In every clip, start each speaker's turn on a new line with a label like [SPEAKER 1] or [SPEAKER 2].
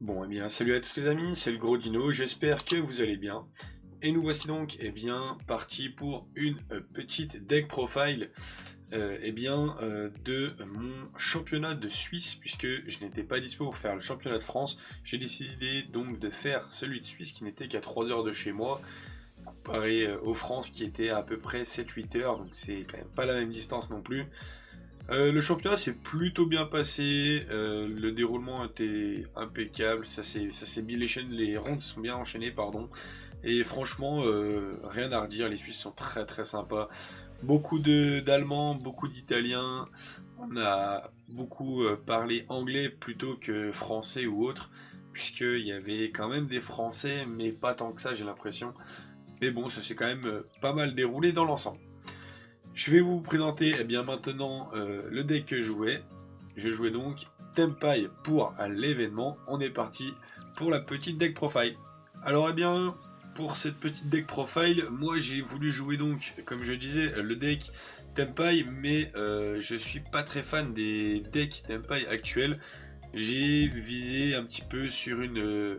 [SPEAKER 1] Bon, eh bien, salut à tous les amis, c'est le Gros Dino, j'espère que vous allez bien. Et nous voici donc, partis pour une petite deck profile, de mon championnat de Suisse, puisque je n'étais pas dispo pour faire le championnat de France. J'ai décidé donc de faire celui de Suisse, qui n'était qu'à 3 heures de chez moi, comparé aux France, qui était à peu près 7-8 heures, donc c'est quand même pas la même distance non plus. Le championnat s'est plutôt bien passé, le déroulement était impeccable, ça s'est bien, les rondes se sont bien enchaînées, pardon. Et franchement, rien à redire, les Suisses sont très très sympas. Beaucoup d'Allemands, beaucoup d'Italiens, on a beaucoup parlé anglais plutôt que français ou autre, puisqu'il y avait quand même des Français, mais pas tant que ça j'ai l'impression. Mais bon, ça s'est quand même pas mal déroulé dans l'ensemble. Je vais vous présenter maintenant le deck que je jouais. Je jouais donc Tempai pour l'événement. On est parti pour la petite deck profile. Alors pour cette petite deck profile, moi j'ai voulu jouer donc, comme je disais, le deck Tempai, mais je suis pas très fan des decks Tempai actuels. J'ai visé un petit peu sur une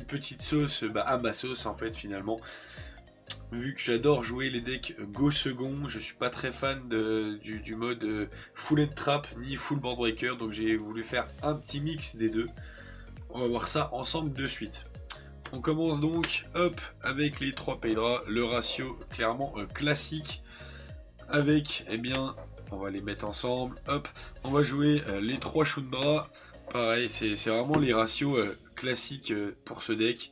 [SPEAKER 1] petite sauce, à ma sauce en fait finalement. Vu que j'adore jouer les decks Go second, je suis pas très fan du mode Full End Trap ni Full Board Breaker, donc j'ai voulu faire un petit mix des deux. On va voir ça ensemble de suite. On commence donc, hop, avec les 3 Paydra, le ratio clairement classique, avec, on va les mettre ensemble, hop, on va jouer les 3 Shundra, pareil, c'est vraiment les ratios classiques pour ce deck.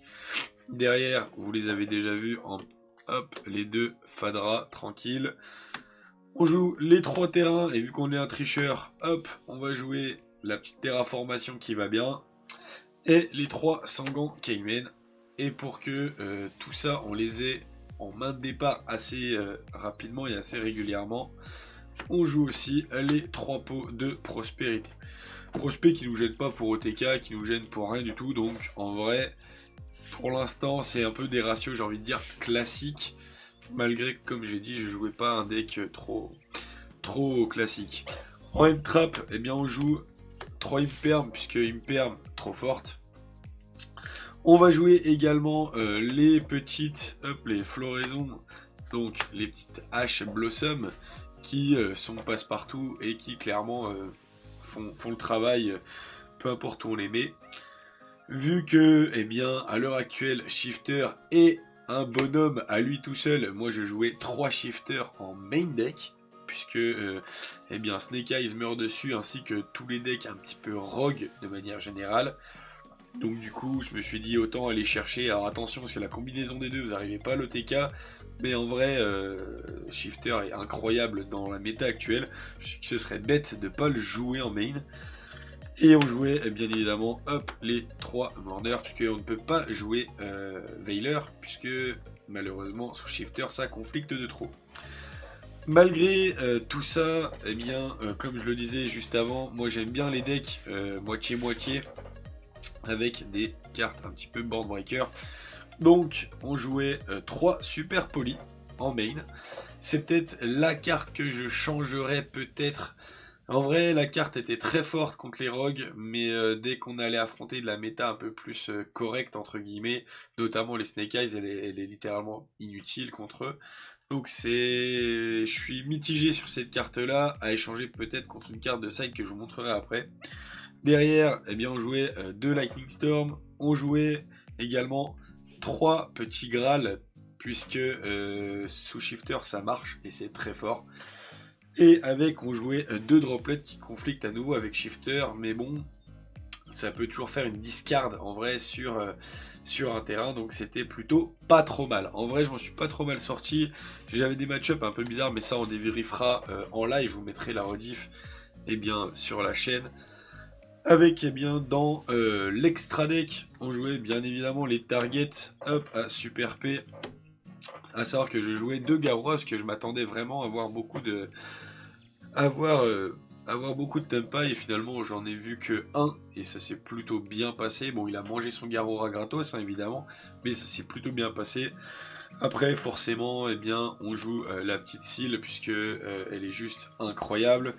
[SPEAKER 1] Derrière, vous les avez déjà vus en hop, les 2 Fadra, tranquille. On joue les 3 terrains, et vu qu'on est un tricheur, hop, on va jouer la petite terraformation qui va bien. Et les 3 Sangan Cayman. Et pour que tout ça, on les ait en main de départ assez rapidement et assez régulièrement, on joue aussi les 3 pots de prospérité. Prospect qui nous gêne pas pour OTK, qui nous gêne pour rien du tout, donc en vrai, pour l'instant, c'est un peu des ratios, j'ai envie de dire, classiques. Malgré que, comme j'ai dit, je jouais pas un deck trop classique. En end trap, on joue 3 imperm, puisque imperm trop forte. On va jouer également les petites, les floraisons, donc les petites haches blossom, qui sont passe-partout et qui clairement font le travail, peu importe où on les met. Vu que, à l'heure actuelle, Shifter est un bonhomme à lui tout seul, moi je jouais 3 Shifters en main deck, puisque Snake Eyes meurt dessus, ainsi que tous les decks un petit peu rogue de manière générale. Donc du coup, je me suis dit autant aller chercher, alors attention, parce que la combinaison des deux, vous n'arrivez pas à l'OTK, mais en vrai, Shifter est incroyable dans la méta actuelle, je sais que ce serait bête de ne pas le jouer en main. Et on jouait bien évidemment hop, les 3 Mordeurs, puisqu'on ne peut pas jouer Veiler, puisque malheureusement sous Shifter ça conflicte de trop. Malgré tout ça, comme je le disais juste avant, moi j'aime bien les decks moitié-moitié, avec des cartes un petit peu board breaker. Donc on jouait 3 super polis en main. C'est peut-être la carte que je changerais peut-être. En vrai, la carte était très forte contre les rogues, mais dès qu'on allait affronter de la méta un peu plus correcte, entre guillemets, notamment les Snake Eyes, elle est littéralement inutile contre eux. Donc je suis mitigé sur cette carte-là, à échanger peut-être contre une carte de side que je vous montrerai après. Derrière, on jouait 2 Lightning Storm, on jouait également 3 petits Graal, puisque sous Shifter ça marche et c'est très fort. Et on jouait 2 droplets qui conflictent à nouveau avec Shifter, mais bon, ça peut toujours faire une discard en vrai sur un terrain, donc c'était plutôt pas trop mal. En vrai, je m'en suis pas trop mal sorti. J'avais des match-up un peu bizarres, mais ça on dévérifiera en live, je vous mettrai la rediff sur la chaîne. Avec dans l'extra deck, on jouait bien évidemment les targets à Super P. À savoir que je jouais 2 Garrois, parce que je m'attendais vraiment à avoir beaucoup de tempa, et finalement j'en ai vu que un et ça s'est plutôt bien passé. Bon, il a mangé son Garora gratos évidemment, mais ça s'est plutôt bien passé. Après forcément on joue la petite Seal, puisque elle est juste incroyable.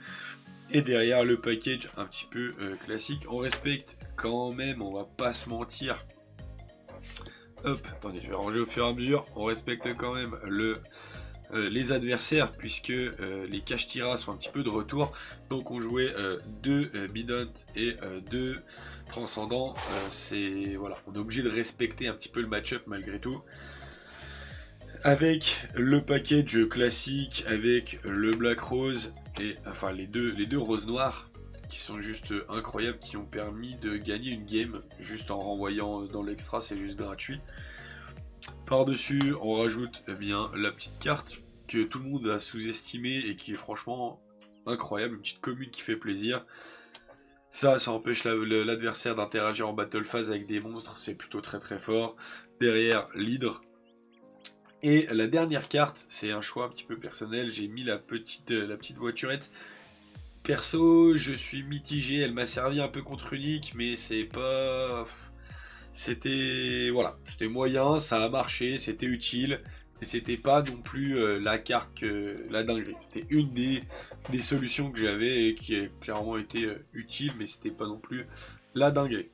[SPEAKER 1] Et derrière le package un petit peu classique, on respecte quand même, on va pas se mentir. Hop, attendez, je vais ranger au fur et à mesure. On respecte quand même les adversaires puisque les Kashtira sont un petit peu de retour. Donc on jouait 2 Bidont et 2 Transcendants. Voilà, on est obligé de respecter un petit peu le match-up malgré tout. Avec le package classique, avec le Black Rose et enfin les deux roses noires qui sont juste incroyables, qui ont permis de gagner une game juste en renvoyant dans l'extra, c'est juste gratuit. Par-dessus, on rajoute bien la petite carte que tout le monde a sous-estimée et qui est franchement incroyable, une petite commune qui fait plaisir. Ça empêche l'adversaire d'interagir en battle phase avec des monstres, c'est plutôt très très fort. Derrière, l'hydre. Et la dernière carte, c'est un choix un petit peu personnel, j'ai mis la petite voiturette. Perso, je suis mitigé, elle m'a servi un peu contre Unique, mais c'est pas... C'était moyen, ça a marché, c'était utile, et c'était pas non plus la carte la dinguerie. C'était une des solutions que j'avais et qui a clairement été utile, mais c'était pas non plus la dinguerie.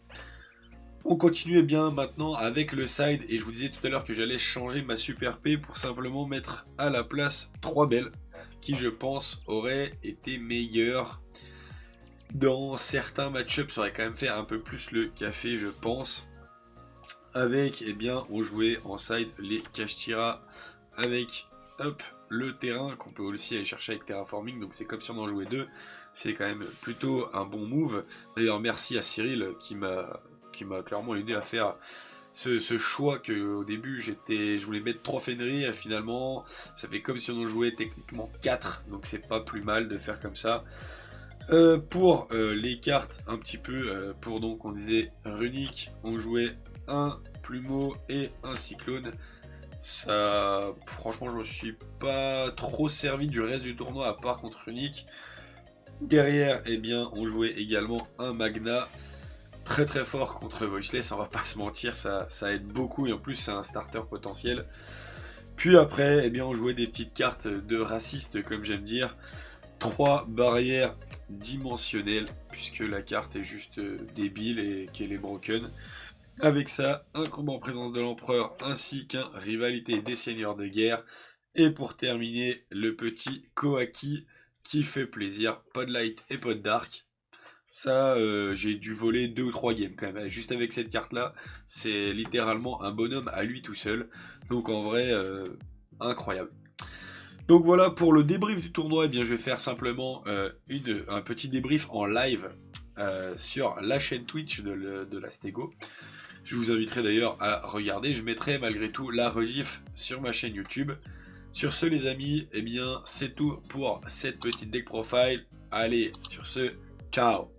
[SPEAKER 1] On continue bien maintenant avec le side, et je vous disais tout à l'heure que j'allais changer ma super P pour simplement mettre à la place 3 belles, qui je pense auraient été meilleures. Dans certains match-ups, ça aurait quand même fait un peu plus le café, je pense. Avec, eh bien, on jouait en side les Kashtira avec, hop, le terrain qu'on peut aussi aller chercher avec Terraforming. Donc c'est comme si on en jouait 2. C'est quand même plutôt un bon move. D'ailleurs, merci à Cyril qui m'a clairement aidé à faire ce choix que au début je voulais mettre 3 Fenrir et finalement ça fait comme si on en jouait techniquement 4. Donc c'est pas plus mal de faire comme ça. Pour les cartes un petit peu, pour donc on disait Runique, on jouait un Plumeau et un Cyclone. Ça, franchement, je me suis pas trop servi du reste du tournoi à part contre Runique. Derrière, eh bien, on jouait également un Magna. Très très fort contre Voiceless, on va pas se mentir, ça aide beaucoup et en plus c'est un starter potentiel. Puis après, eh bien, on jouait des petites cartes de racistes comme j'aime dire. 3 barrières dimensionnelles puisque la carte est juste débile et qu'elle est broken. Avec ça, un combat en présence de l'empereur ainsi qu'un rivalité des seigneurs de guerre. Et pour terminer, le petit Koaki qui fait plaisir, pas de light et pas de dark. Ça, j'ai dû voler 2 ou 3 games quand même. Juste avec cette carte là, c'est littéralement un bonhomme à lui tout seul. Donc en vrai, incroyable. Donc voilà pour le débrief du tournoi, eh bien, je vais faire simplement un petit débrief en live sur la chaîne Twitch de la Stego. Je vous inviterai d'ailleurs à regarder, je mettrai malgré tout la rediff sur ma chaîne YouTube. Sur ce les amis, eh bien c'est tout pour cette petite deck profile. Allez, sur ce, ciao!